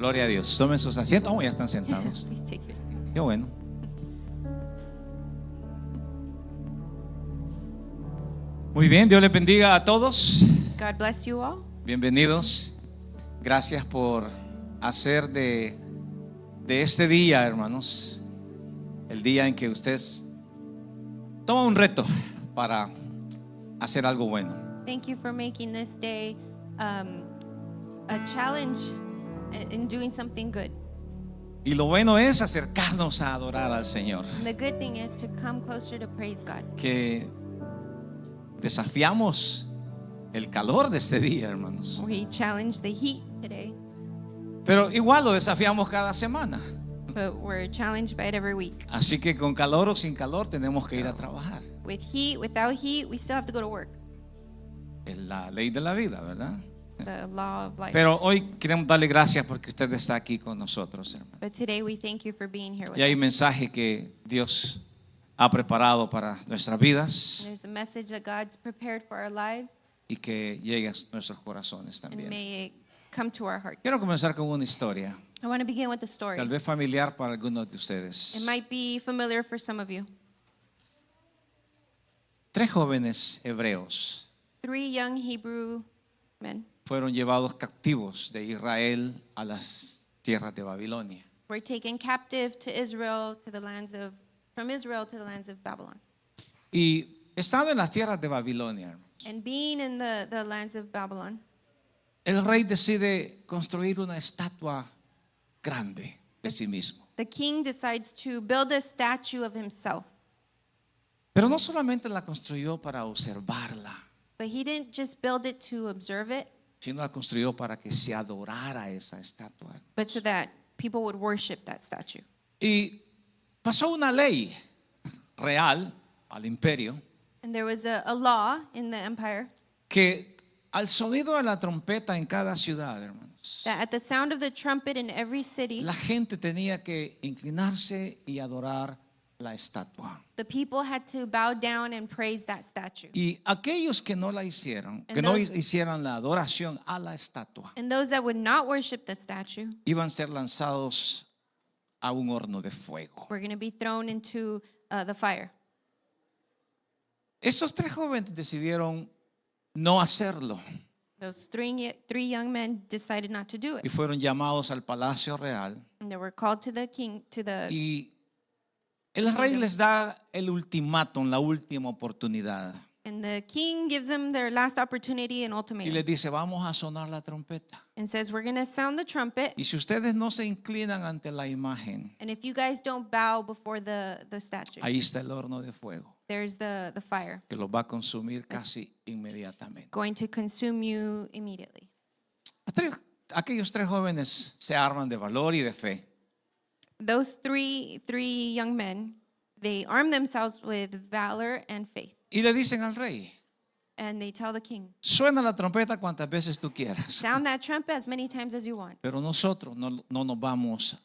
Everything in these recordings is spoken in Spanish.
Gloria a Dios. Tomen sus asientos. Oh, ya están sentados. Please take your seats. Qué bueno. Muy bien, Dios les bendiga a todos. God bless you all. Bienvenidos. Gracias por hacer de este día, hermanos, el día en que ustedes toman un reto para hacer algo bueno. Thank you for making this day a challenge in doing something good. Y lo bueno es acercarnos a adorar al Señor. And the good thing is to come closer to praise God. Que desafiamos el calor de este día, hermanos. We challenge the heat today, Pero igual lo desafiamos cada semana. but we're challenged by it every week. Así que con calor o sin calor tenemos que ir a trabajar. With heat, without heat, we still have to go to work. Es la ley de la vida, ¿verdad? It's the law of life. Pero hoy queremos darle gracias porque usted está aquí con nosotros, hermano. But today we thank you for being here with Y hay us. mensaje que Dios ha preparado para nuestras vidas And there's a message that God's prepared for our lives, y que llegue a nuestros corazones and también. may it come to our hearts. Quiero comenzar con una historia, I want to begin with a story. tal vez familiar para algunos de ustedes. It might be familiar for some of you. 3 jóvenes hebreos 3 young Hebrew men fueron llevados captivos de Israel a las tierras de Babilonia. were taken captive to Israel, from Israel to the lands of Babylon. Y estando en las tierras de Babilonia, hermanos, And being in the lands of Babylon, el rey decide construir una estatua grande de sí mismo. the king decides to build a statue of himself. Pero no solamente la construyó para observarla, But he didn't just build it to observe it, sino la construyó para que se adorara esa estatua. but so that people would worship that statue. Y pasó una ley real al imperio And there was a law in the empire que al sonido de la trompeta en cada ciudad, hermanos, that at the sound of the trumpet in every city, la gente tenía que inclinarse y adorar la estatua. the people had to bow down and praise that statue. Y aquellos que no la hicieron, que And no those- hicieran la adoración a la estatua, And those that would not worship the statue iban a ser lanzados a un horno de fuego. were going to be thrown into the fire. Esos 3 jóvenes decidieron no hacerlo Those three young men decided not to do y it. fueron llamados al palacio real. And they were called to the king, Y el rey les da el ultimátum, la última oportunidad. and the king gives them their last opportunity and Y ultimatum les dice, vamos a sonar la trompeta. and says, we're going to sound the trumpet. Y si ustedes no se inclinan ante la imagen, And if you guys don't bow before the statue, ahí está el horno de fuego there's the fire que los va a consumir casi inmediatamente. going to consume you immediately. Aquellos 3 jóvenes se arman de valor y de fe. Those three young men, they arm themselves with valor and faith. Y le dicen al rey, And they tell the king, suena la trompeta cuantas veces tú quieras, sound that trumpet as many times as you want. pero nosotros no nos vamos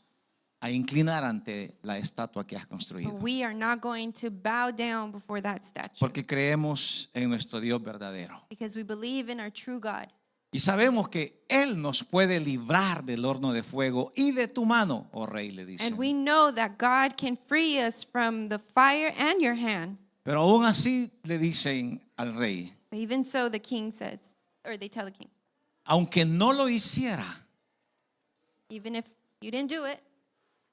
a inclinar ante la estatua que has But construido, we are not going to bow down before that statue porque creemos en nuestro Dios verdadero. because we believe in our true God. Y sabemos que Él nos puede librar del horno de fuego y de tu mano, oh rey, le dice. And we know that God can free us from the fire and your hand. Pero aún así le dicen al rey, But even so, the king says, or they tell the king, aunque no lo hiciera, even if you didn't do it,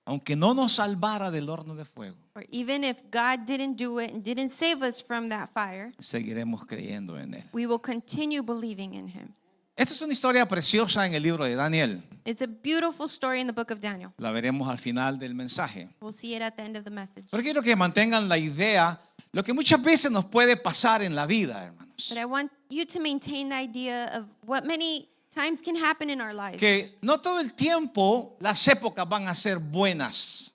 aunque no nos salvara del horno de fuego, or even if God didn't do it and didn't save us from that fire, seguiremos creyendo en Él. we will continue believing in him. Esta es una historia preciosa en el libro de Daniel. It's a beautiful story in the book of Daniel. La veremos al final del mensaje. We'll see it at the end of the message. Pero quiero que mantengan la idea, lo que muchas veces nos puede pasar en la vida, hermanos. But I want you to maintain the idea of what many times can happen in our lives. Que no todo el tiempo las épocas van a ser buenas,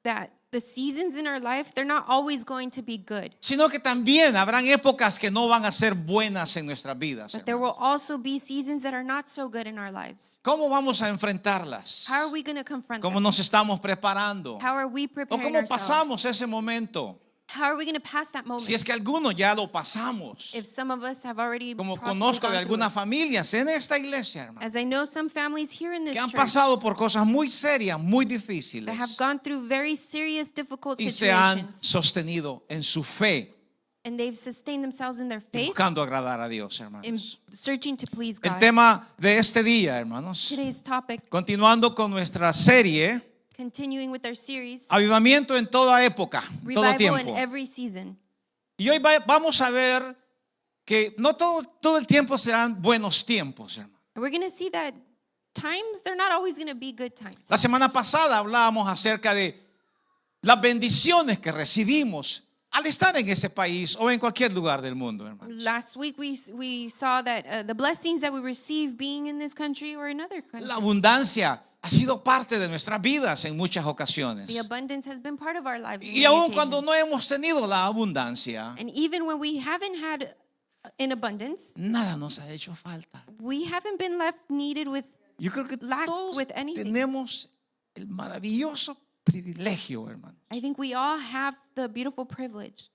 That the seasons in our life, they're not always going to be good. sino que también habrán épocas que no van a ser buenas en nuestras vidas. But there hermanos. will also be seasons that are not so good in our lives. ¿Cómo vamos a enfrentarlas? How are we going to confront ¿Cómo them? nos estamos preparando? How are we ¿O preparing cómo ourselves? pasamos ese momento? How are we going to pass that moment? Si es que algunos ya lo pasamos. If some of us have already Como possibly conozco de gone through algunas it. familias en esta iglesia, hermano, As I know some families here in this que han church pasado por cosas muy serias, muy that have difíciles gone through very serious, difficult y se han situations, sostenido en su fe, and they've sustained themselves in their y faith buscando agradar a Dios, in hermanos. searching to please El God. tema de este día, hermanos, Today's topic, continuando con nuestra serie, continuing with our series, avivamiento en toda época, en todo Revival in tiempo. Every Season. Y hoy vamos a ver que no todo el tiempo serán buenos tiempos, hermano. And we're going to see that times, they're not always going to be good times. La semana pasada hablábamos acerca de las bendiciones que recibimos al estar en ese país o en cualquier lugar del mundo, hermanos. Last week we saw that the blessings that we receive being in this country or in other countries. La abundancia ha sido parte de nuestras vidas en muchas ocasiones. The abundance has been part of our lives. in Y many aun cuando no occasions. hemos tenido la abundancia, And even when we haven't had in abundance, nada nos ha hecho falta. we haven't been left needed with. Yo creo que Lack todos with anything. tenemos el maravilloso privilegio, hermano, I think we all have the beautiful privilege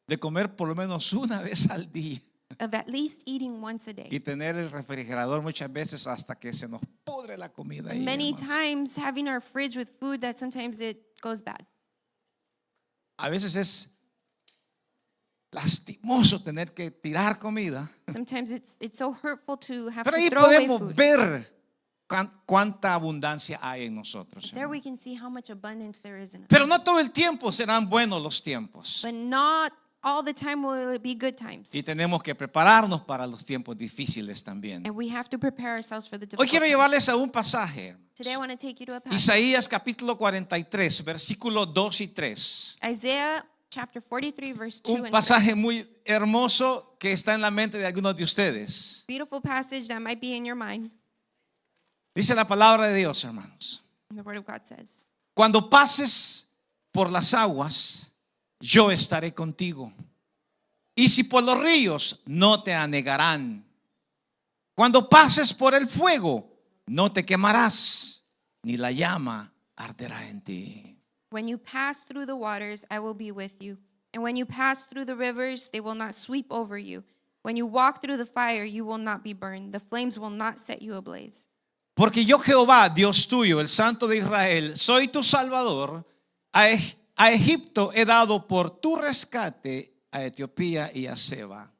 de comer por lo menos una vez al día of at least eating once a day. y tener el refrigerador muchas veces hasta que se nos pudre la comida ahí, And many hermanos. times having our fridge with food that sometimes it goes bad. A veces es lastimoso tener que tirar comida, Sometimes it's so hurtful to have pero to ahí throw away podemos food. ver cuánta abundancia hay en nosotros, There hermano. we can see how much abundance there is in us. Pero no todo el tiempo serán buenos los tiempos. But not all the time will it be good times. Y tenemos que prepararnos para los tiempos difíciles también. And we have to prepare ourselves for the Hoy difficult quiero times. llevarles a un pasaje. Today I want to take you to a passage. Isaías capítulo 43, versículos 2 y 3. Isaiah chapter 43 verse 2 Un and 3. pasaje muy hermoso que está en la mente de algunos de ustedes. Beautiful passage that might be in your mind. Dice la palabra de Dios, hermanos. And the word of God says, Cuando pases por las aguas, yo estaré contigo. Y si por los ríos, no te anegarán. Cuando pases por el fuego, no te quemarás, ni la llama arderá en ti. when you pass through the waters, I will be with you. And when you pass through the rivers, they will not sweep over you. When you walk through the fire, you will not be burned. The flames will not set you ablaze. Porque yo Jehová, Dios tuyo, el Santo de Israel, soy tu Salvador. A Egipto he dado por tu rescate, a Etiopía y a Seba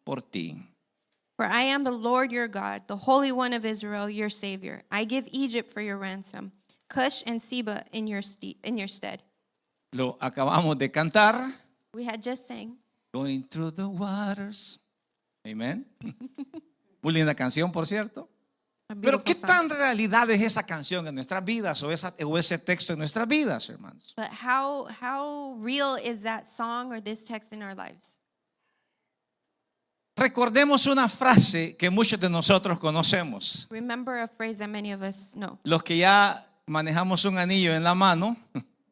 por ti. For I am the Lord your God, the Holy One of Israel, your Savior. I give Egypt for your ransom, Cush and Seba in your stead. Lo acabamos de cantar. We had just sang. Going through the waters. Amen. Muy linda canción, por cierto. A Pero beautiful ¿qué song. tan realidad es esa canción en nuestras vidas o ese texto en nuestras vidas, hermanos? But how real is that song or this text in our lives? Recordemos una frase que muchos de nosotros conocemos. Remember a phrase that many of us know. Los que ya manejamos un anillo en la mano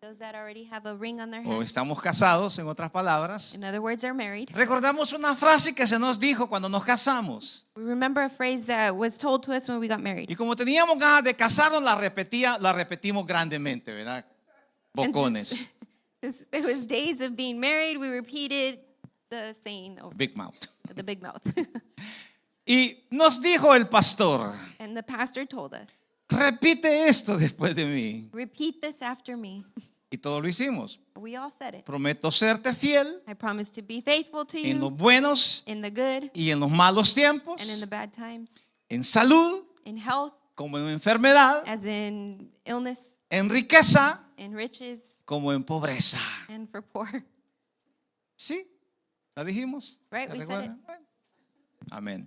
Those that already have a ring on their o hand, estamos casados, en otras palabras. in other words, are married. Recordamos una frase que se nos dijo cuando nos casamos. We remember a phrase that was told to us when we got married. Y como teníamos ganas de casarnos, la repetimos grandemente, ¿verdad? Bocones. It was days of being married. We repeated the saying over Big mouth. the big mouth. Y nos dijo el pastor, And the pastor told us, repite esto después de mí. repeat this after me. Y todos lo hicimos. We all said it. Prometo serte fiel I promise to be faithful to en los you buenos in the good y en los malos tiempos, and in the bad times, en salud in health, como en enfermedad, as in illness, en riqueza in riches, como en pobreza. and for poor. ¿Sí? ¿La dijimos? Right, ¿Se we said recuerdan? Bueno. Amén.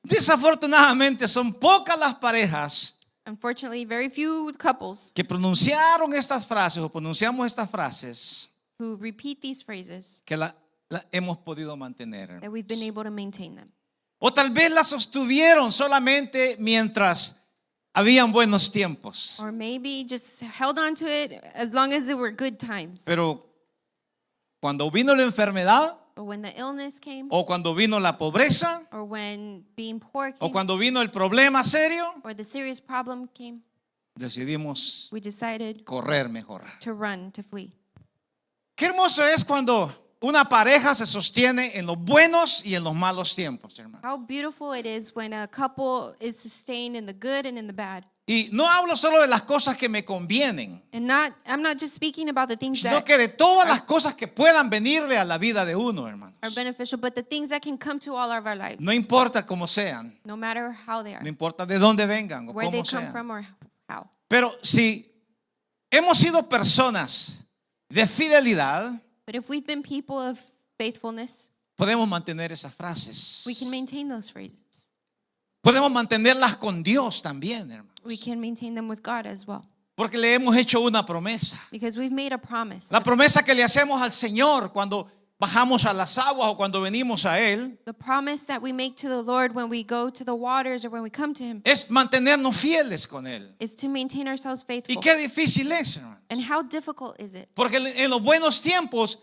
Desafortunadamente son pocas las parejas Unfortunately, very few couples que pronunciaron estas frases o pronunciamos estas frases who repeat these phrases que la hemos podido mantener. that we've been able to maintain them. O tal vez las sostuvieron solamente mientras habían buenos tiempos. Or maybe just held on to it as long as there were good times. Pero cuando vino la enfermedad But when the illness came, o cuando vino la pobreza or when being poor o came, cuando vino el problema serio, or the serious problem came, decidimos we decided correr mejor. to run, to flee. Qué hermoso es cuando una pareja se sostiene en los buenos y en los malos tiempos, hermano. How beautiful it is when a couple is sustained in the good and in the bad. Y no hablo solo de las cosas que me convienen, And I'm not just speaking about the things sino that que de todas las cosas que puedan venirle a la vida de uno, hermanos. are beneficial, but the things that can come to all of our lives, No importa cómo sean, no matter how they no are, importa de dónde vengan o where they cómo come sean. from or how. Pero si hemos sido personas de fidelidad, But if we've been people of faithfulness, podemos mantener esas frases. we can maintain those phrases. Podemos mantenerlas con Dios también, hermanos. We can maintain them with God as well. Porque le hemos hecho una promesa. Because we've made a promise. La promesa que le hacemos al Señor cuando bajamos a las aguas o cuando venimos a Él The promise that we make to the Lord when we go to the waters or when we come to Him es mantenernos fieles con Él. is to maintain ourselves Y faithful. qué difícil es, hermano. And how difficult is it? Porque en los buenos tiempos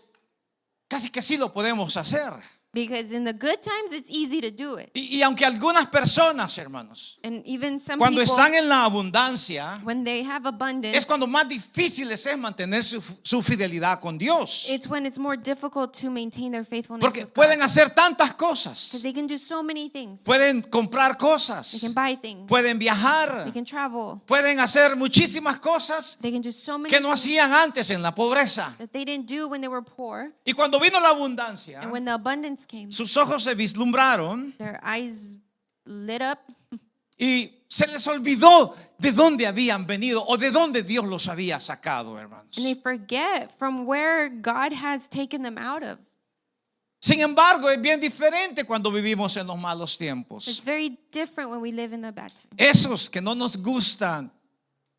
casi que sí lo podemos hacer. Because in the good times, it's easy to do it. Y aunque algunas personas, hermanos, And even some cuando people, están en la abundancia, when they have abundance, es cuando más difícil les es mantener su fidelidad con Dios. it's when it's more difficult to maintain their faithfulness Porque with pueden God. hacer tantas cosas. Because they can do so many things. Pueden comprar They cosas. can buy things. Pueden viajar. They can travel. Pueden hacer muchísimas cosas They can do so many que no things hacían antes en la pobreza. that they didn't do when they were poor. Y cuando vino la abundancia, And when the abundance came, sus ojos se vislumbraron their eyes lit up y se les olvidó de dónde habían venido o de dónde Dios los había sacado, hermanos. and they forget from where God has taken them out of. Sin embargo, es bien diferente cuando vivimos en los malos It's tiempos. very different when we live in the bad times. Esos que no nos gustan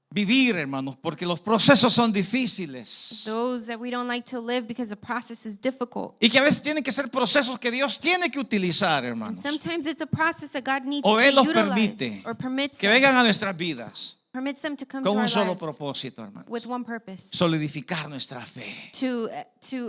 vivir, hermanos, porque los procesos son difíciles. Those that we don't like to live because the process is difficult. Y que a veces tienen que ser procesos que Dios tiene que utilizar, And hermanos. sometimes it's a process that God needs O to Él los utilize permite or permits que vengan a us, nuestras vidas permits them to come con to our un solo lives propósito, hermanos. with one purpose, Solidificar nuestra fe. to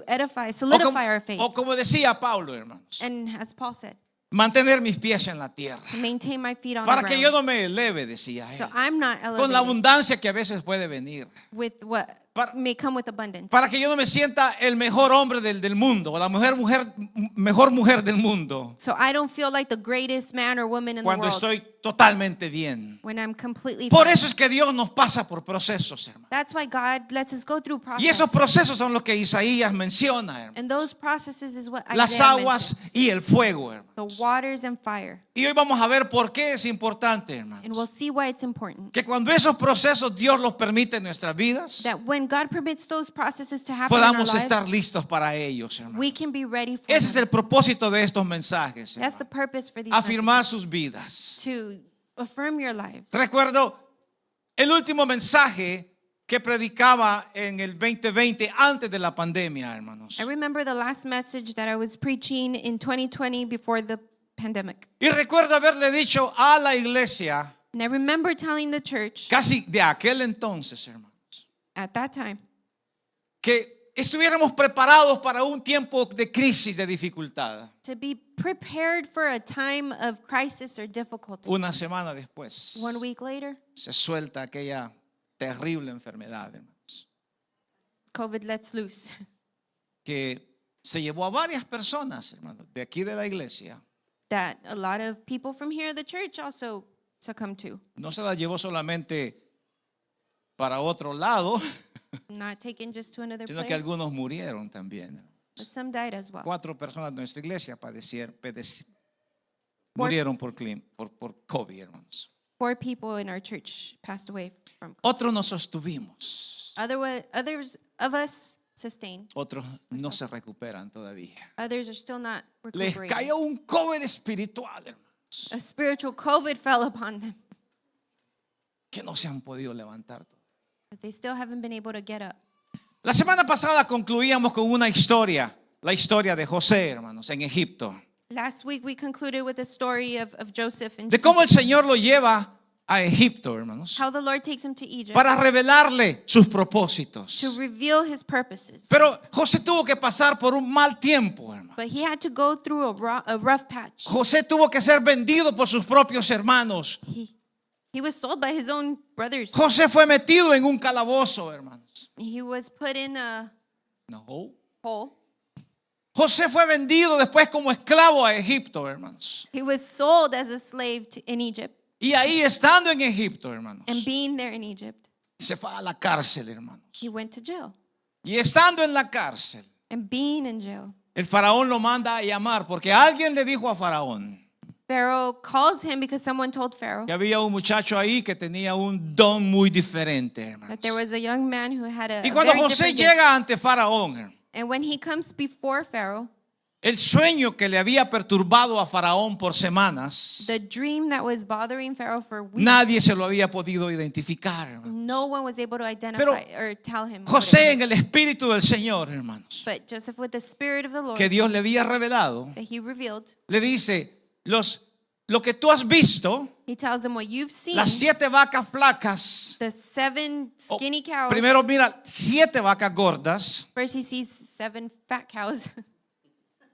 edify, O solidify our faith. como decía Pablo, hermanos, And as Paul said, mantener mis pies en la tierra. to maintain my feet on Para the que yo ground. no me eleve, decía So él. I'm not Con la elevated abundancia que a veces puede venir. with what Para- may come with abundance. Para que yo no me sienta el mejor hombre del mundo o la mejor mujer del mundo So I don't feel like the greatest man or woman in the cuando world estoy totalmente bien. when I'm completely Por fine. eso es que Dios nos pasa por procesos, hermano. That's why God lets us go through Y esos processes. procesos son los que Isaías menciona, hermano. And those processes is what Las Isaiah aguas mentions. y el fuego, hermano. The waters and fire. Y hoy vamos a ver por qué es importante, hermano. And we'll see why it's important. Que cuando esos procesos Dios los permite en nuestras vidas, That when God permits those processes to happen in our podamos estar lives, listos para ellos, hermano. we can be ready for Ese es them. el propósito de estos mensajes, That's the hermano. purpose for these Afirmar messages, sus vidas. to affirm your lives. Recuerdo el último mensaje que predicaba en el 2020 antes de la pandemia, hermanos. I remember the last message that I was preaching in 2020 before the pandemic. Y recuerdo haberle dicho a la iglesia, And I remember telling the church casi de aquel entonces, hermanos, at that time que estuviéramos preparados para un tiempo de crisis, de dificultad. to be prepared for a time of crisis or difficulty. Una semana después 1 week later, se suelta aquella terrible enfermedad, hermanos, COVID lets loose. que se llevó a varias personas, hermanos, de aquí de la iglesia. That a lot of people from here, the church, also succumbed to. No se la llevó solamente para otro lado, Not taken just to another sino place, que algunos murieron también. but some died as well. 4 personas de nuestra iglesia murieron por COVID, hermanos. 4 people in our church passed away from. Otros nos sostuvimos, Others of us sustained. otros no se recuperan todavía. Others are still not Les recuperating. cayó un COVID espiritual, hermanos, A spiritual COVID fell upon them, que no se han podido levantar. but they still haven't been able to get up. La semana pasada concluíamos con una historia, la historia de José, hermanos, en Egipto, Last week we concluded with the story of Joseph and de cómo el Señor lo lleva a Egipto, hermanos, how the Lord takes him to Egypt para revelarle sus propósitos. to reveal his purposes. Pero José tuvo que pasar por un mal tiempo, hermano. But he had to go through a rough patch. José tuvo que ser vendido por sus propios hermanos. He was sold by his own brothers. José fue metido en un calabozo, hermanos. He was put in a No. whole. José fue vendido después como esclavo a Egipto, hermanos. He was sold as a slave in Egypt. Y ahí estando en Egipto, hermanos, And being there in Egypt, se fue a la cárcel, hermanos. he went to jail. Y estando en la cárcel, And being in jail, el faraón lo manda a llamar porque alguien le dijo a faraón Pharaoh calls him because someone told Pharaoh que había un muchacho ahí que tenía un don muy diferente, hermanos. that there was a young man who had a Y cuando very José different gift. llega ante faraón, And when he comes before Pharaoh, el sueño que le había perturbado a faraón por semanas, the dream that was bothering Pharaoh for weeks, nadie se lo había podido identificar, hermanos. no one was able to identify Pero or tell him. what it José en was. el espíritu del Señor, hermanos, But Joseph, with the Spirit of the Lord que Dios le había revelado, that he revealed, le dice, lo que tú has visto, he tells him what you've seen, las 7 vacas flacas, the 7 o- skinny cows. primero mira, 7 vacas gordas, First he sees 7 fat cows.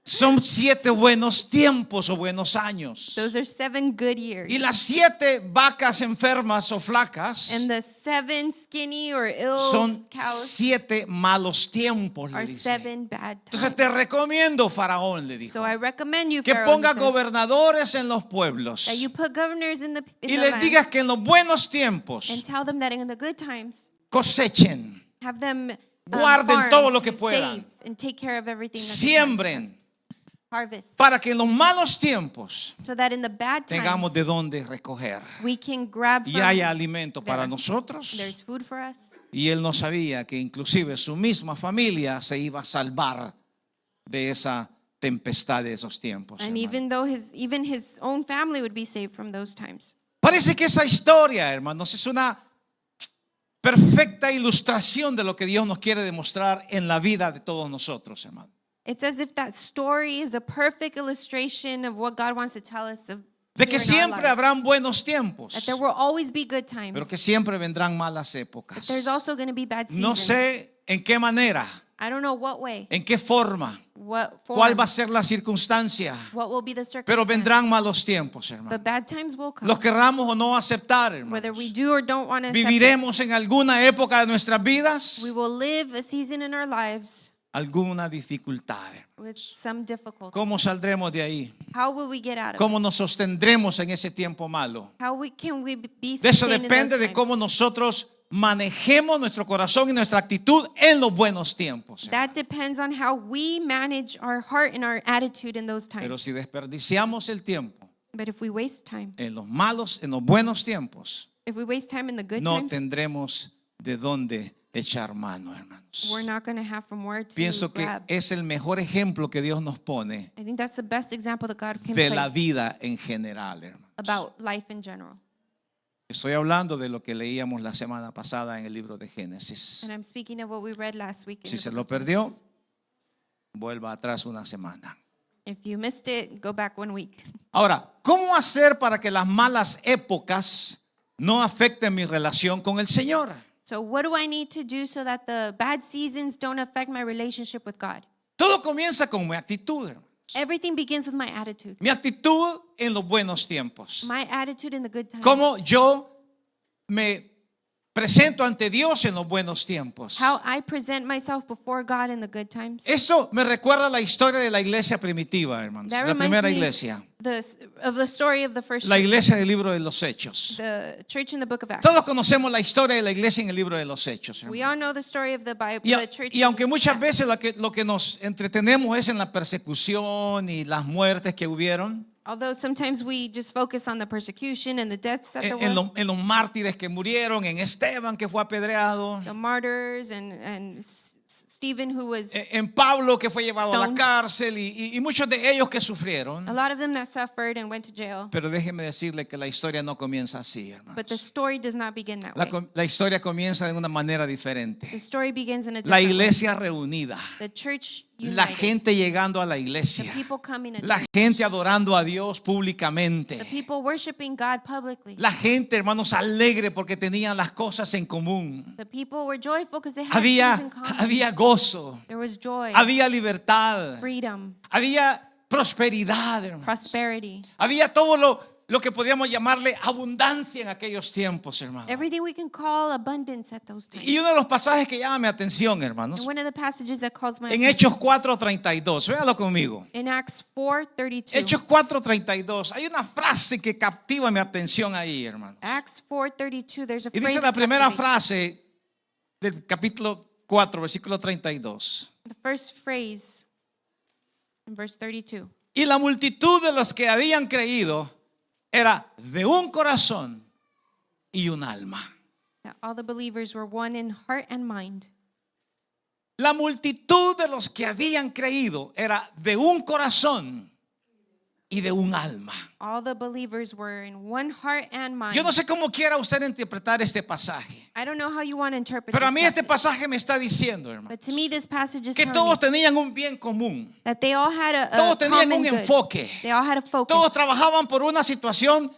son 7 buenos tiempos o buenos años. Those are 7 good years. Y las 7 vacas enfermas o flacas And the 7 skinny or ill son cows 7 malos tiempos, le are dice. 7 bad Entonces times. te recomiendo, faraón, le dijo, So I recommend you, que Pharaoh, ponga he says, gobernadores en los pueblos that you put governors in y the les lands digas que en los buenos tiempos and tell them that in the good times, cosechen, have them guarden farm todo lo to que puedan, save and take care of everything that they can. siembren, Harvest, para que en los malos tiempos so that in the bad tengamos times de dónde recoger we can grab y from haya alimento para there. nosotros. There's food for us. Y él no sabía que inclusive su misma familia se iba a salvar de esa tempestad de esos tiempos. And hermano. even though even his own family would be saved from those times. Parece que esa historia, hermanos, es una perfecta ilustración de lo que Dios nos quiere demostrar en la vida de todos nosotros, hermano. It's as if that story is a perfect illustration of what God wants to tell us of De que here in our siempre lives. habrán buenos tiempos, That there will always be good times. pero que siempre vendrán malas But épocas. there's also going to be bad seasons. No sé en qué manera, I don't know what way, en qué forma, what form, cuál va a ser la circunstancia, what will be the pero circumstance. vendrán malos tiempos, hermano. But bad times will come. Los querramos o no aceptar, Whether we hermanos. do or don't want to accept it, Viviremos en alguna época de nuestras vidas we will live a season in our lives alguna dificultad. with some difficulty. ¿Cómo saldremos de ahí? How will we get out of it? ¿Cómo nos sostendremos en ese tiempo malo? Can we be De eso sustained in depende those de cómo times? nosotros manejemos nuestro corazón y nuestra actitud en los buenos tiempos. That depends on how we manage our heart and our attitude in those Pero times. si desperdiciamos el tiempo But if we waste time, en los malos, en los buenos tiempos, if we waste time in the good no times, tendremos de dónde echar mano, hermanos. we're not going to have from where to Pienso que grab. es el mejor ejemplo que Dios nos pone I think that's the best example that God can de la place vida en general, hermanos. about life in general. Estoy hablando de lo que leíamos la semana pasada en el libro de Génesis. And I'm speaking of what we read last week. In Si the se book lo of perdió, Genesis. vuelva atrás una semana. If you missed it, go back 1 week. Ahora, ¿cómo hacer para que las malas épocas no afecten mi relación con el Señor? So what do I need to do so that the bad seasons don't affect my relationship with God? Todo comienza con mi actitud, hermano. Everything begins with my attitude. Mi actitud en los buenos tiempos. My attitude in the good times. Cómo yo me presento ante Dios en los buenos tiempos. How I present myself before God in the good times. Eso me recuerda la historia de la iglesia primitiva, hermanos. That La primera reminds me iglesia. of the story of the first La church, iglesia del libro de los Hechos. the church in the book of Acts. Todos conocemos la historia de la iglesia en el libro de los Hechos, hermanos. We all know the story of the Bible, Y, the church. y aunque in muchas Acts. veces lo que nos entretenemos es en la persecución y las muertes que hubieron, Although sometimes we just focus on the persecution and the deaths that there en, were, en los mártires que murieron, en Esteban que fue apedreado, the martyrs and Stephen who was, en Pablo que fue llevado a la Stoned. cárcel y muchos de ellos que sufrieron. a lot of them that suffered and went to jail. Pero déjeme decirle que la historia no comienza así, hermanos. But the story does not begin that La, way. la historia comienza de una manera The diferente. story begins in a La different way. iglesia reunida, The church la united. gente llegando a la The iglesia, people coming to la church. gente adorando a Dios The públicamente. people worshiping God publicly. La gente, hermanos, alegre porque tenían las cosas en común. The people were joyful because they had Había, things in common. había gozo, There was joy, había libertad, freedom, había prosperidad, hermanos. prosperity. Había todo lo que podríamos llamarle abundancia en aquellos tiempos, hermano. Everything we can call abundance at those times. Y uno de los pasajes que llama mi atención, hermanos, And one of the passages that calls my en attention, Hechos 4:32, véalo conmigo. in Acts 4:32. Hechos 4:32, hay una frase que captiva mi atención ahí, hermano. Acts 4:32, there's a Y phrase dice la that primera captivates. frase del capítulo 4, versículo 32. The first phrase in verse 32. Y la multitud de los que habían creído era de un corazón y un alma. That all the believers were one in heart and mind. La multitud de los que habían creído era de un corazón y de un alma. All the believers were in one heart and mind. Yo no sé cómo quiera usted interpretar este pasaje, I don't know how you want to interpret pero a this mí este passage. pasaje me está diciendo, hermano, But to me, this passage is que telling todos me tenían un bien común. that they all had a Todos tenían common un good. enfoque. They all had a focus. Todos trabajaban por una situación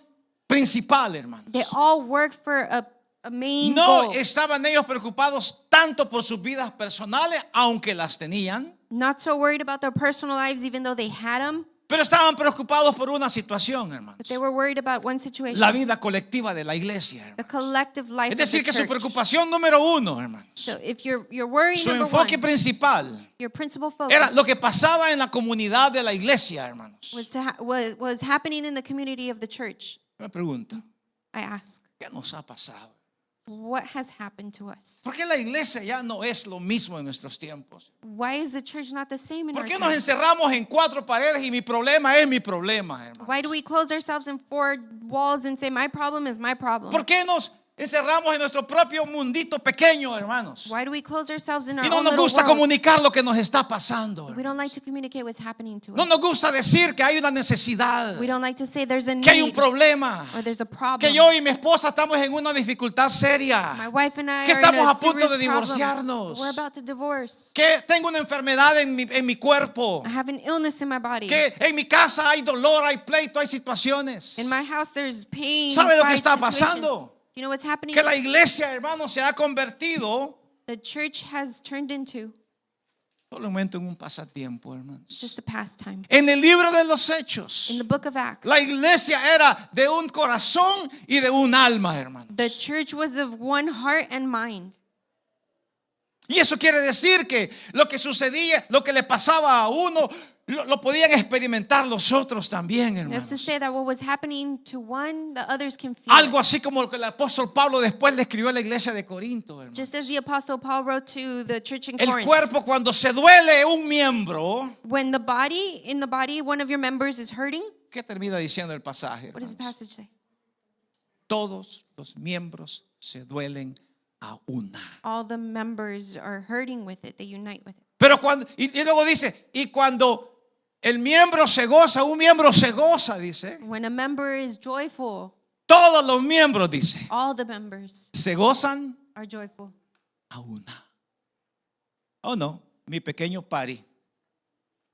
principal, hermanos. They all worked for a main No goal. estaban ellos preocupados tanto por sus vidas personales, aunque las tenían, Not so worried about their personal lives, even though they had them, pero estaban preocupados por una situación, hermanos. but they were worried about one situation: La vida colectiva de la iglesia, hermanos. the collective life Es decir, of the que su church. preocupación número uno, hermanos, So if you're worried, su number enfoque one, principal your principal focus era lo que pasaba en la comunidad de la iglesia, hermanos. was happening in the community of the church. Me pregunto, I ask, ¿qué nos ha pasado? what has happened to us? ¿Por qué la iglesia ya no es lo mismo en nuestros tiempos? Why is the church not the same in ¿Por our qué nos times? encerramos en cuatro paredes y mi problema es mi problema, hermano? Why do we close ourselves in four walls and say, my problem is my problem? ¿Por qué nos encerramos en nuestro propio mundito pequeño, hermanos? Why do we close ourselves in our Y no own nos little gusta world? comunicar lo que nos está pasando, We hermano. don't like to communicate what's happening to No us. nos gusta decir que hay una necesidad, We don't like to say there's a que hay un need problema, or there's a problem. que yo y mi esposa estamos en una dificultad My seria, wife and I que are in estamos a a punto de serious problem. divorciarnos, We're about to divorce. que tengo una enfermedad en mi cuerpo, I have an illness in my body. que en mi casa hay dolor, hay pleito, hay situaciones. In my house there's pain. ¿Sabe lo que fights, está situations. pasando? You know what's happening? Que la iglesia, hermano, se ha convertido The church has turned into solamente en un pasatiempo, hermanos. just a pastime. En el libro de los Hechos, In the book of Acts, la iglesia era de un corazón y de un alma, hermanos. the church was of one heart and mind. Y eso quiere decir que lo que sucedía, lo que le pasaba a uno, lo podían experimentar los otros también, That's to hermanos. say that what was happening to one, the others can feel Algo it. así como lo que el apóstol Pablo después le escribió a la iglesia de Corinto, hermanos. Just as the apostle Paul wrote to the church in El Corinth. cuerpo, cuando se duele un miembro, When in the body, one of your members is hurting, ¿qué termina diciendo el pasaje, what does the hermanos? passage say? Todos los miembros se duelen a una. All the members are hurting with it. They unite with it. Pero cuando, y luego dice, y cuando el miembro se goza, un miembro se goza, dice. When a member is joyful, Todos los miembros, dice, all the members se gozan are joyful. a una. Oh no, mi pequeño party,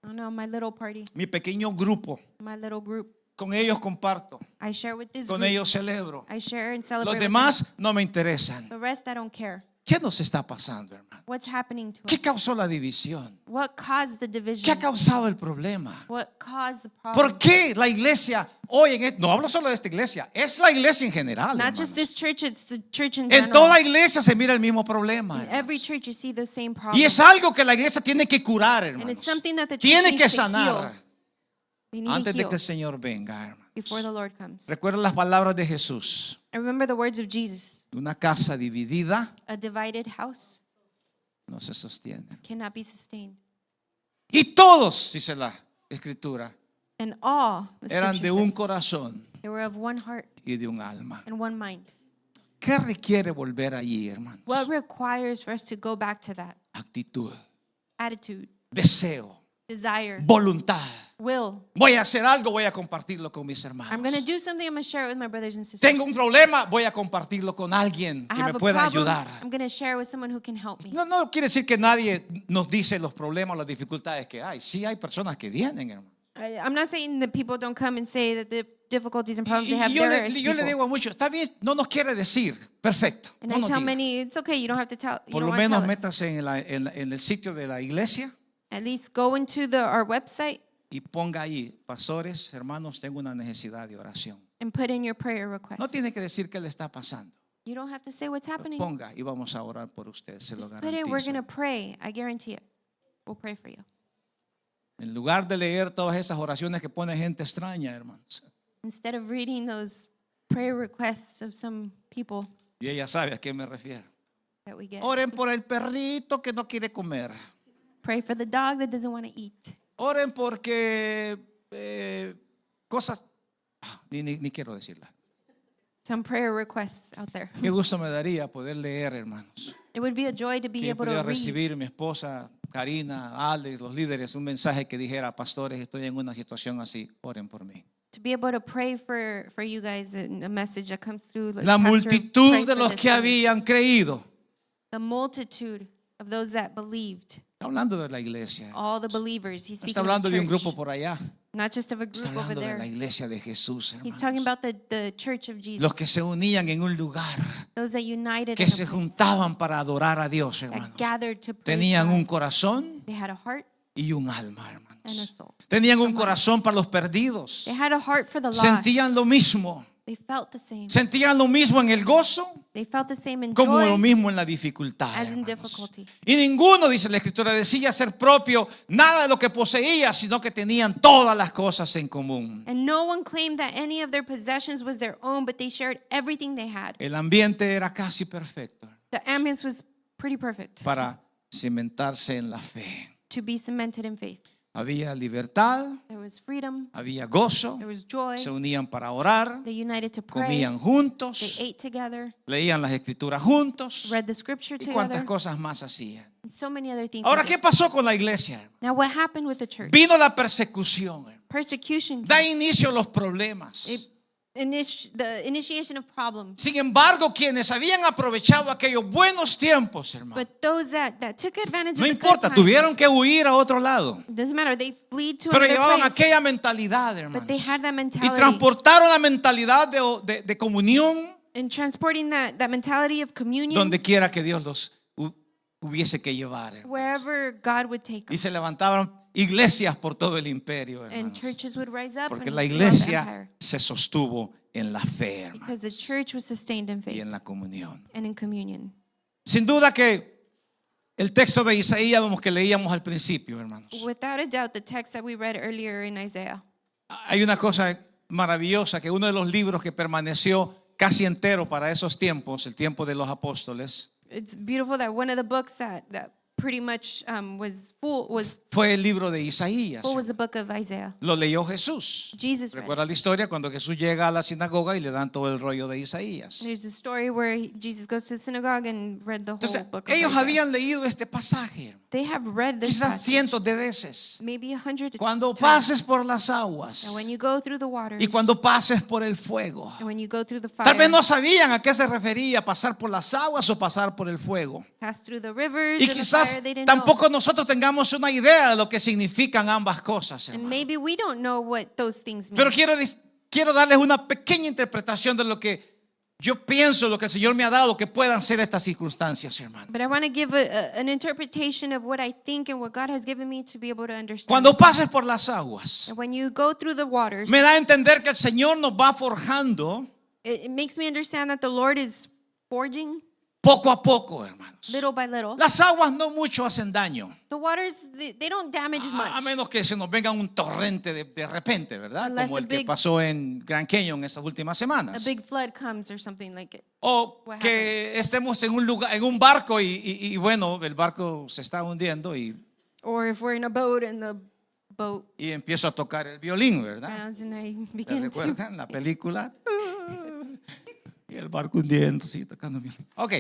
Oh no, my little party, mi pequeño grupo, my little group. con ellos comparto, I share with this con group. ellos celebro. I share and Los celebrate with demás no me interesan. them. The rest I don't care. ¿Qué nos está pasando, hermano? What's happening to ¿Qué us? causó la división? What caused the ¿Qué ha division? causado el problema? What caused the problem? ¿Por qué la iglesia hoy no hablo solo de esta iglesia, es la iglesia en general, Not hermanos? just this church, it's the church in En general. toda iglesia se mira el mismo problema, In hermanos. every church you see the same problem. Y es algo que la iglesia tiene que curar, And hermanos. it's something that the church Tiene needs que to sanar heal. They need antes to de heal que el Señor venga, hermano. before the Lord comes. Recuerda las palabras de Jesús. I remember the words of Jesus. Una casa dividida A divided house no se sostiene. cannot be sustained. Y todos, dice la Escritura, And all, the eran scripture de un says, corazón they were of one heart y de un alma. and one mind. ¿Qué requiere volver allí, hermanos? What requires for us to go back to that? Actitud, Attitude, deseo, desire, voluntad. will. Voy a hacer algo, voy a compartirlo con mis I'm hermanos. going to do something, I'm going to share it with my brothers and sisters. Tengo un problema, voy a compartirlo con alguien I que me have a pueda problem, ayudar. I'm going to share it with someone who can help me. No quiere decir que nadie nos dice los problemas, las dificultades que hay. Sí hay personas que vienen, hermano. I'm not saying that people don't come and say that the difficulties and problems they have. Y yo There is le people. digo a muchos, está bien, no nos quiere decir, perfecto. And No I nos tell diga. many, it's okay, you don't have to tell. You Por don't lo want to menos tell us. métase en el sitio de la iglesia At least go into our website y ponga ahí, pastores, hermanos, tengo una necesidad de oración. and put in your prayer request. No tiene que decir qué le está pasando. You don't have to say what's happening. Ponga y vamos a orar por usted, se lo Just put it. We're going to garantizo. pray. I guarantee it. We'll pray for you. En lugar de leer todas esas oraciones que pone gente extraña, hermanos. Instead of reading those prayer requests of some people Y ella sabe a qué me refiero. that we get. Oren por el perrito que no quiere comer. Pray for the dog that doesn't want to eat. Oren porque cosas, ni quiero decirla. Some prayer requests out there. Qué gusto me daría poder leer, hermanos. It would be a joy to be Que able pudiera to read. recibir mi esposa, Karina, Alex, los líderes, un mensaje que dijera: pastores, estoy en una situación así, oren por mí. To be able to pray for you guys, and a message that comes through. Like, La Pastor, multitud pray de for los this que one. habían creído. The multitude of those that believed. Está hablando de la iglesia. All the believers. He's No speaking está hablando of de the un church, grupo por allá. not just of a Está group over hablando de la there. iglesia de Jesús, He's hermanos. talking about the church of Jesus. Los que se unían en un lugar, Those that united que in a se place, juntaban para adorar a Dios, that hermanos. gathered to praise Tenían God. un corazón They had a heart y un alma, and a hermanos. soul. Tenían un corazón para los perdidos. They had a heart for the lost. Sentían lo mismo. They felt the same. Sentían lo mismo en el gozo They felt the same in como lo joy mismo en la dificultad, as in hermanos. difficulty. Y ninguno, dice la Escritura, decía ser propio nada de lo que poseía, sino que tenían todas las cosas en común. And no one claimed that any of their possessions was their own, but they shared everything they had. El ambiente era casi perfecto The ambience was pretty perfect para cimentarse en la fe. to be cemented in faith. Había libertad, There was freedom, había gozo, there was joy. se unían para orar, They united to pray. comían They juntos, ate together, leían las escrituras juntos read the scripture y cuántas together, cosas más hacían. and so many other things. Ahora, they ¿qué did. pasó con la iglesia? Now, what happened with the church? Vino la persecución, Persecution, da inicio a los problemas. the initiation of problems. Sin embargo, quienes habían aprovechado aquellos buenos tiempos, hermano, But those that took advantage no of the importa, good tuvieron times, que huir a otro lado, doesn't matter, they fled to pero another llevaban place. aquella mentalidad, But hermano, they had that y mentality. transportaron la mentalidad de comunión And transporting that mentality of communion donde quiera que Dios los hubiese que llevar, hermano. wherever God would take Y them. se levantaron iglesias por todo el imperio, And hermanos, churches would rise up porque and la throughout the iglesia empire. se sostuvo en la fe, hermano, Because the church was sustained in y faith en la comunión. and in communion. Sin duda que el texto de Isaías, vamos, que leíamos al principio, hermanos, Without a doubt, the text that we read earlier in Isaiah, hay una cosa maravillosa, que uno de los libros que permaneció casi entero para esos tiempos, el tiempo de los apóstoles, it's beautiful that one of the books that pretty much was fue el libro de Isaías. full was the book of Isaiah. Lo leyó Jesús. Jesus read. Recuerda la historia cuando Jesús llega a la sinagoga y le dan todo el rollo de Isaías. There's a story where Jesus goes to the synagogue and read the whole Entonces, book of ellos Isaiah. habían leído este pasaje, They have read this quizás passage cientos de veces. maybe 100 Cuando times. pases por las aguas And when you go through the waters, y cuando pases por el fuego. and when you go through the fire, Tal vez no sabían a qué se refería pasar por las aguas o pasar por el fuego. pass through the rivers Y and the quizás fire, they didn't tampoco know. nosotros tengamos una idea de lo que significan ambas cosas, And hermano. maybe we don't know what those things mean. Pero quiero darles una pequeña interpretación de lo que yo pienso, lo que el Señor me ha dado, que puedan ser estas circunstancias, hermano. But I want to give an interpretation of what I think and what God has given me to be able to understand. Cuando this. pases por las aguas, And when you go through the waters, me da a entender que el Señor nos va forjando it makes me understand that the Lord is forging poco a poco, hermanos. little by little. Las aguas no mucho hacen daño, The waters, they don't damage a much. menos que se nos venga un torrente de repente, ¿verdad? Unless Como a el que big- pasó en Grand Canyon estas últimas A semanas. big flood comes or something like it. O What que estemos en un lugar, en un barco y bueno, el barco se está hundiendo y Or if we're in a boat and the boat empiezo a tocar el violín, ¿verdad? drowns and I ¿Se begin to. recuerdan la película? Y el barco hundiendo, sí, tocando violín. Ok.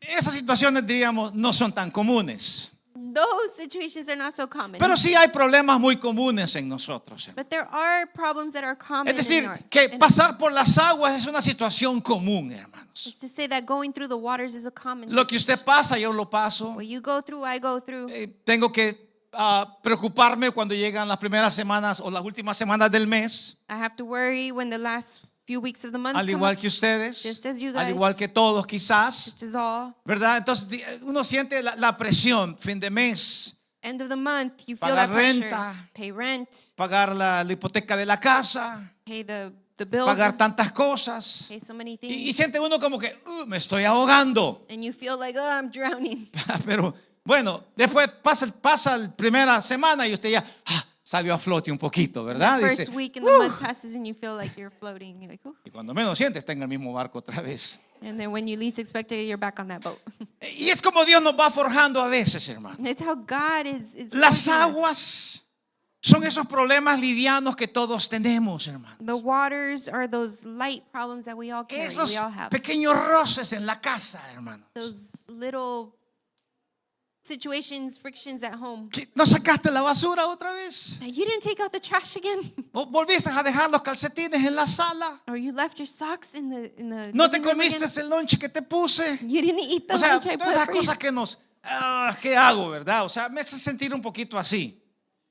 Esas situaciones, diríamos, no son tan comunes. Those situations are not so common. Pero sí hay problemas muy comunes en nosotros. But there are problems that are common. Es decir, in our, que in- pasar por las aguas es una situación común, hermanos. It's to say that going through the waters is a common. Lo que usted pasa, yo lo paso. What you go through, I go through. Tengo que preocuparme cuando llegan las primeras semanas o las últimas semanas del mes, I have to worry when the last few weeks of the month al come igual up, que ustedes, Just as you al guys. igual que todos quizás, just as all. ¿verdad? Entonces uno siente la presión, fin de mes, End of the month, you feel Pagar that pressure. renta. Pay rent, pagar la hipoteca de la casa, pay the bills, pagar tantas cosas. pay so many Y things, siente uno como que me estoy ahogando. and you feel like, oh, I'm drowning. Pero bueno, después pasa la primera semana y usted ya salió a flote un poquito, ¿verdad? The Dice, first week and the month passes and you feel like you're floating. You're like, "Ooh." y cuando menos siente está en el mismo barco otra vez. And then when you least expect it, you're back on that boat. Y es como Dios nos va forjando a veces, hermano. And it's how God is Las forging us. aguas son esos problemas livianos que todos tenemos, hermano. The waters are those light problems that we all carry, Esos we all have. pequeños roces en la casa, hermano. Those little situations, frictions at home. ¿Qué? ¿No sacaste la basura otra vez? You didn't take out the trash again? ¿O volviste a dejar los calcetines en la sala? Or you left your socks in the ¿No te living room comiste again? el lonche que te puse? You didn't eat the O sea, lunch I todas put las for you. cosas que nos... ¿qué hago, verdad? O sea, me hace sentir un poquito así,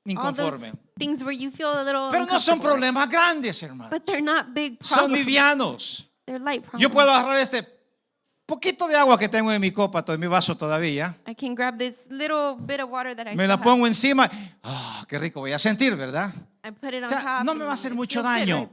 All inconforme. those things where you feel a little Pero no son uncomfortable, right? problemas grandes, hermano. But they're not big Son problems. livianos. They're light problems. Yo puedo agarrar este poquito de agua que tengo en mi copa, en mi vaso todavía. I can grab this little bit of water that I Me still la have. pongo encima. Qué rico voy a sentir, ¿verdad? I put it on O sea, top. no me and va a hacer it mucho feels good, daño. right?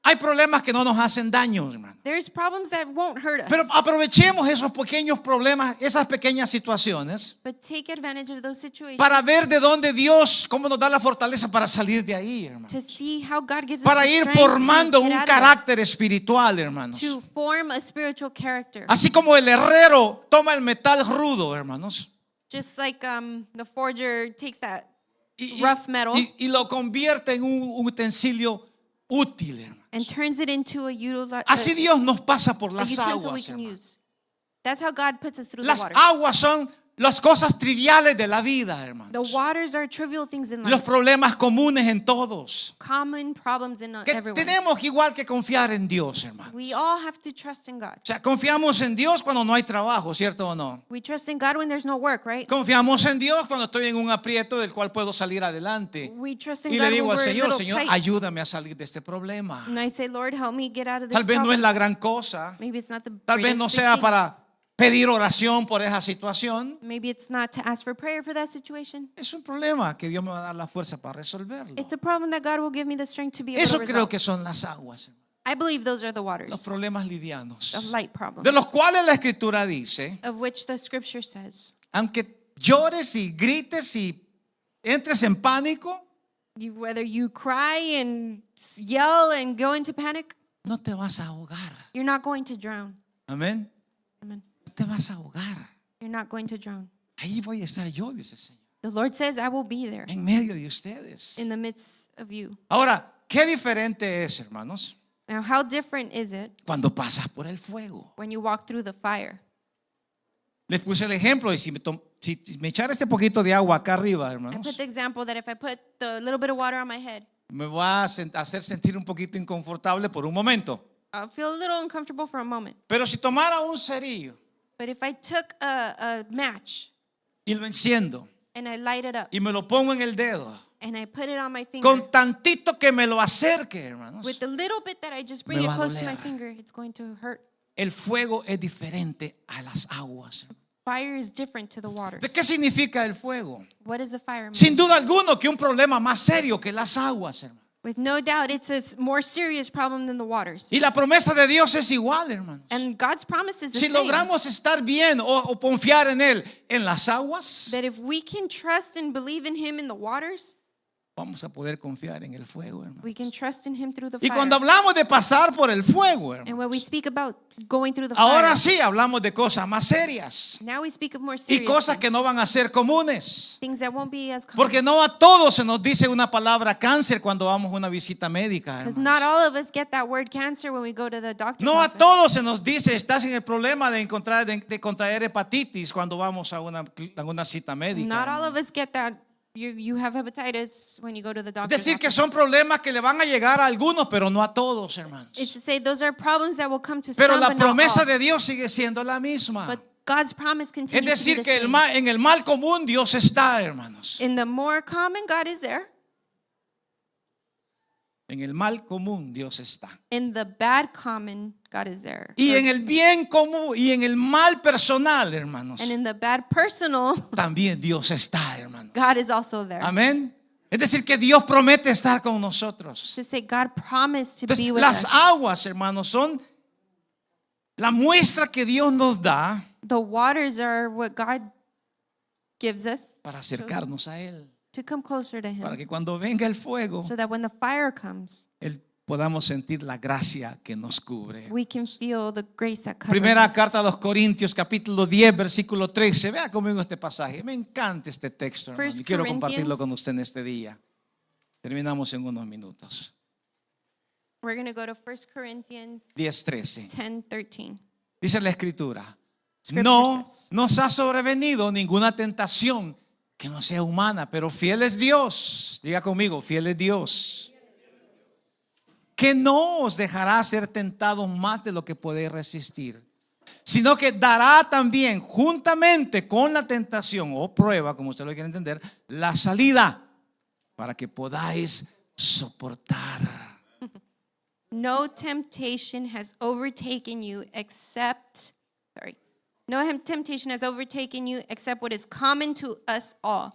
Hay problemas que no nos hacen daño, hermano. There's problems that won't hurt us. Pero aprovechemos esos pequeños problemas, esas pequeñas situaciones, But take advantage of those situations para ver de dónde Dios, cómo nos da la fortaleza para salir de ahí, hermano. to see how God gives Para us the ir strength formando to get un out of carácter espiritual, hermanos. it, to form a spiritual character. Así como el herrero toma el metal rudo, hermanos, Just like the forger takes that y, rough metal y lo convierte en un utensilio útil, hermanos. and turns it into a Así Dios nos pasa por las utensil we aguas, can hermano. use. That's how God puts us through Las the waters. aguas son las cosas triviales de la vida, The hermanos. waters are trivial things in Los life, problemas comunes en todos. common problems in Que everyone. tenemos igual que confiar en Dios, hermano. We all have to trust in God. O sea, confiamos en Dios cuando no hay trabajo, ¿cierto o no? We trust in God when there's no work, right? Confiamos en Dios cuando estoy en un aprieto del cual puedo salir adelante. We trust in Y God le when digo al we're a Señor, little Señor, tight. ayúdame a salir de este problema. And I say, Lord, help me get out of this Tal vez no es problem. la gran cosa. Maybe it's not the Tal vez greatest no big sea thing. para pedir oración por esa situación. Maybe it's not to ask for prayer for that situation. Es un problema que Dios me va a dar la fuerza para resolverlo. It's a problem that God will give me the strength to be able Eso to creo resolve. que son las aguas, I believe those are the los waters, problemas livianos, the light problems, de los cuales la Escritura dice, of which the scripture says, aunque llores y grites y entres en pánico, whether you cry and yell and go into panic, no te vas a ahogar. you're not going to drown. Amén. Amen. No te vas a ahogar. You're not going to drown. Ahí voy a estar yo, dice el Señor, The Lord says, I will be there en medio de ustedes. in the midst of you. Ahora, qué diferente es, hermanos, Now, how different is it cuando pasas por el fuego. when you walk through the fire? Les puse el ejemplo y si me echara este poquito de agua acá arriba, I hermanos, put the example that if I put the little bit of water on my head, me va a hacer sentir un poquito inconfortable por un momento. I'll feel a little uncomfortable for a moment. Pero si tomara un cerillo But if I took a match y lo enciendo and I light it up y me lo pongo en el dedo, and I put it on my finger, con tantito que me lo acerque, hermanos, with the little bit that I just bring Me it va a close to my doler. finger, it's going to hurt. el fuego es diferente a las aguas. Fire is different to the waters. ¿De qué significa el fuego? What is a fire mean? Sin duda alguno que un problema más serio que las aguas, hermano. With no doubt, it's a more serious problem than the waters. Y la promesa de Dios es igual, hermanos. And God's promise is the Si same. logramos estar bien o confiar en Él en las aguas, That if we can trust and believe in Him in the waters, vamos a poder confiar en el fuego, hermano. we can trust in Him through the Y fire. cuando hablamos de pasar por el fuego, hermano, And when we speak about going through the ahora fire, sí hablamos de cosas más serias now we speak of more y serious cosas que things, no van a ser comunes. things that won't be as common. Porque no a todos se nos dice una palabra cáncer cuando vamos a una visita médica, Because hermanos. not all of us get that word cancer when we go to the doctor's No a office. todos se nos dice estás en el problema de contraer hepatitis cuando vamos a una cita médica. Not all hermano. of us get that you have hepatitis when you go to the Es doctor's decir, que office. son problemas que le van a llegar a algunos, pero no a todos, hermanos. It's to say those are problems that will come to Pero some, la but not promesa all. de Dios sigue siendo la misma. But God's promise Es continues decir, to be que the same. en el mal común Dios está, hermanos. In the more common, God is there. En el mal común Dios está. In the bad common, God is there. Y en el bien común y en el mal personal, hermanos, And in the bad personal, también Dios está, hermanos. God is also there. Amén. Es decir, que Dios promete estar con nosotros. To say God promised to Entonces, be with las us. aguas, hermanos, son la muestra que Dios nos da The waters are what God gives us para acercarnos a Él. to come closer to Para Him, que cuando venga el fuego, so that when the fire comes, podamos sentir la gracia que nos cubre. we can feel the grace that covers Primera us. carta a los Corintios, capítulo 10, versículo 13. Vea conmigo este pasaje. Me encanta este texto, hermano, y quiero compartirlo con usted en este día. Terminamos en unos minutos. We're going to go to 1 Corinthians 10:13. 10:13. Dice la escritura: Scripture no says, nos ha sobrevenido ninguna tentación que no sea humana, pero fiel es Dios. Diga conmigo, fiel es Dios, que no os dejará ser tentados más de lo que podéis resistir, sino que dará también juntamente con la tentación o prueba, como usted lo quiere entender, la salida para que podáis soportar. no temptation has overtaken you except what is common to us all.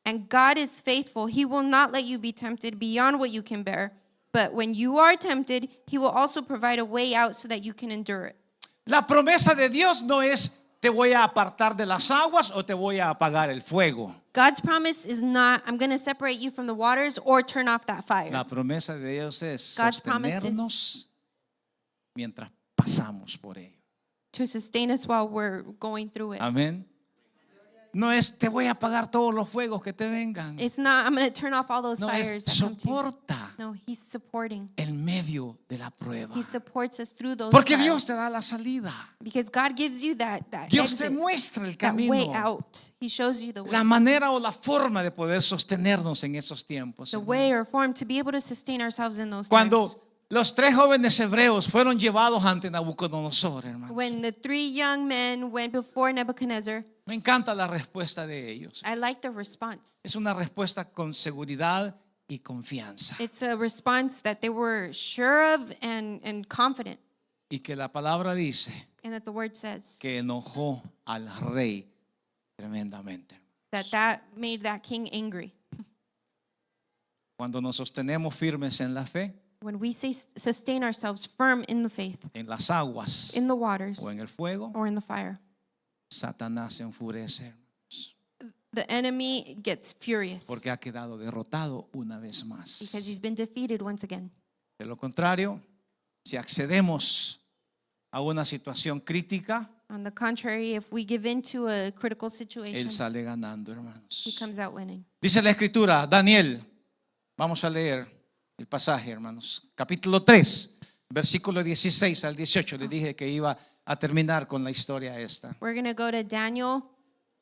And God is faithful. He will not let you be tempted beyond what you can bear. But when you are tempted, He will also provide a way out so that you can endure it. La promesa de Dios no es te voy a apartar de las aguas o te voy a apagar el fuego. God's promise is not, I'm going to separate you from the waters or turn off that fire. La promesa de Dios es God's promise is sostenernos mientras pasamos por ello. to sustain us while we're going through it. Amén. No es te voy a apagar todos los fuegos que te vengan. It's not, I'm going to turn off all those No, fires es that come to you. soporta No, He's supporting. en medio de la prueba. He supports us through those Porque trials. Dios te da la salida. Because God gives you that Dios te exit, muestra el that way camino, out. He shows you the la way. manera o la forma de poder sostenernos en esos tiempos. The hermano. way or form to be able to sustain ourselves in those Cuando times. los 3 jóvenes hebreos fueron llevados ante Nabucodonosor, hermano. When the 3 young men went before Nebuchadnezzar, Me encanta la respuesta de ellos. I like the response. Es una respuesta con seguridad y confianza. It's a response that they were sure of and confident. Y que la palabra dice And that the word says que enojó al rey tremendamente. that made that king angry. Cuando nos sostenemos firmes en la fe, When we sustain ourselves firm in the faith, en las aguas in the waters, o en el fuego, or in the fire, Satanás se enfurece the enemy gets furious porque ha quedado derrotado una vez más. because he's been defeated once again. De lo contrario, si accedemos a una situación crítica, On the contrary, if we give in to a critical situation, él sale ganando, hermanos. he comes out winning. Dice la escritura, Daniel, vamos a leer el pasaje, hermanos. Capítulo 3, versículo 16 al 18. Le dije que iba a terminar con la historia esta. We're going to go to Daniel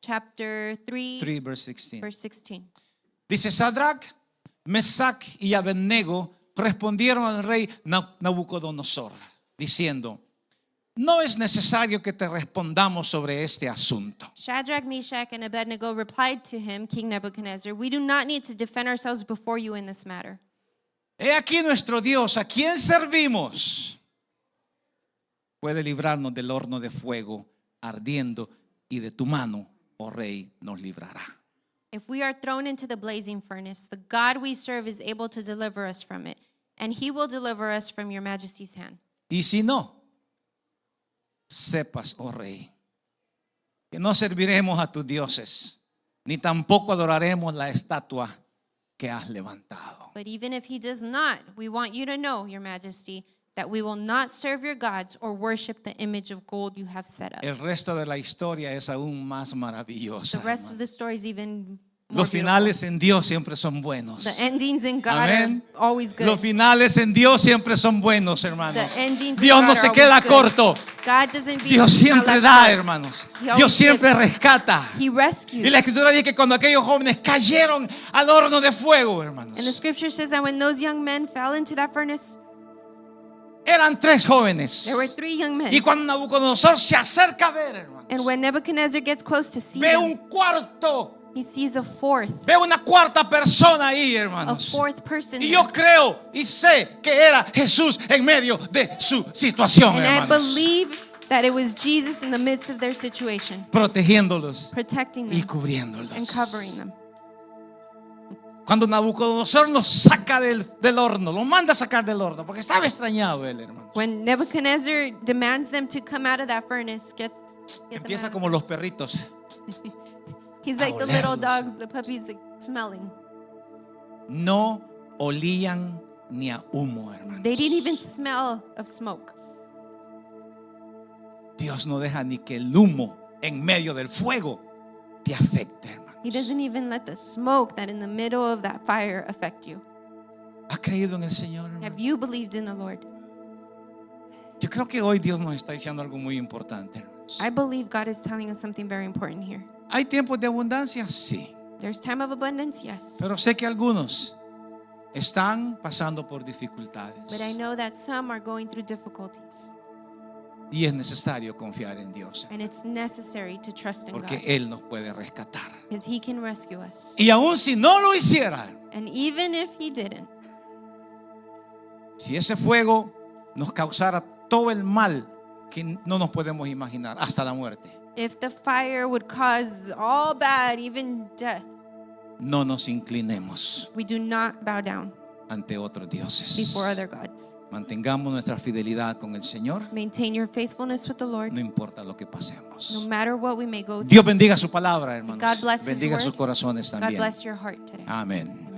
chapter 3, 3, verse 16. verse 16. Dice, Sadrach, Mesach y Abednego respondieron al rey Nabucodonosor, diciendo, no es necesario que te respondamos sobre este asunto. Shadrach, Meshach, and Abednego replied to him, King Nebuchadnezzar, we do not need to defend ourselves before you in this matter. He aquí nuestro Dios, a quien servimos, puede librarnos del horno de fuego ardiendo y de tu mano, oh rey, nos librará. If we are thrown into the blazing furnace, the God we serve is able to deliver us from it, and He will deliver us from your majesty's hand. Y si no, sepas, oh rey, que no serviremos a tus dioses, ni tampoco adoraremos la estatua que has levantado. But even if He does not, we want you to know, your majesty, that we will not serve your gods or worship the image of gold you have set up. El resto de la historia es aún más maravillosa. The rest hermano. of the story is even more Los finales en Dios siempre son buenos. beautiful. The endings in God Amén. are always good. Los finales en Dios siempre son buenos, hermanos. The endings in Dios God no are se always queda good. corto. God doesn't be Dios siempre left da, short. hermanos. He Dios always siempre gives. rescata. He rescues. Y la escritura dice que cuando aquellos jóvenes cayeron al horno de fuego, hermanos, And the scripture says that when those young men fell into that furnace, eran 3 jóvenes. there were 3 young men. Y cuando Nabucodonosor se acerca a ver, hermanos, And when Nebuchadnezzar gets close to see ve them, un cuarto, he sees a fourth una cuarta persona ahí, hermanos. person. Y yo creo y sé que era Jesús en medio de su situación, And I hermanos, believe that it was Jesus in the midst of their situation, protegiéndolos protecting y them cubriéndolos. and covering them. Cuando Nabucodonosor nos saca del horno, lo manda a sacar del horno, porque estaba extrañado él, hermano. When Nebuchadnezzar demands them to come out of that furnace, get them out Empieza of como the los furnace. perritos. He's like the little olerlos. dogs, the puppies, like, smelling. No olían ni a humo, hermano. They didn't even smell of smoke. Dios no deja ni que el humo en medio del fuego te afecte, hermano. He doesn't even let the smoke that in the middle of that fire affect you. ¿Has creído en el Señor, hermano? Have you believed in the Lord? Yo creo que hoy Dios nos está diciendo algo muy importante, hermanos. I believe God is telling us something very important here. ¿Hay tiempos de abundancia? Sí. There's time of abundance, yes. Pero sé que algunos están pasando por dificultades. But I know that some are going through difficulties. Y es necesario confiar en Dios, And it's necessary to trust in porque God. Él nos puede rescatar. Because He can rescue us. Y aun si no lo hiciera, And even if He didn't, si ese fuego nos causara todo el mal que no nos podemos imaginar, hasta la muerte, if the fire would cause all bad, even death, no nos inclinemos we do not bow down ante otros dioses. before other gods. Mantengamos nuestra fidelidad con el Señor, Maintain your faithfulness with the Lord, no importa lo que pasemos. no matter what we may go through. Dios bendiga su palabra, hermanos. God bless His Bendiga word. sus corazones God también. bless your heart today. Amén.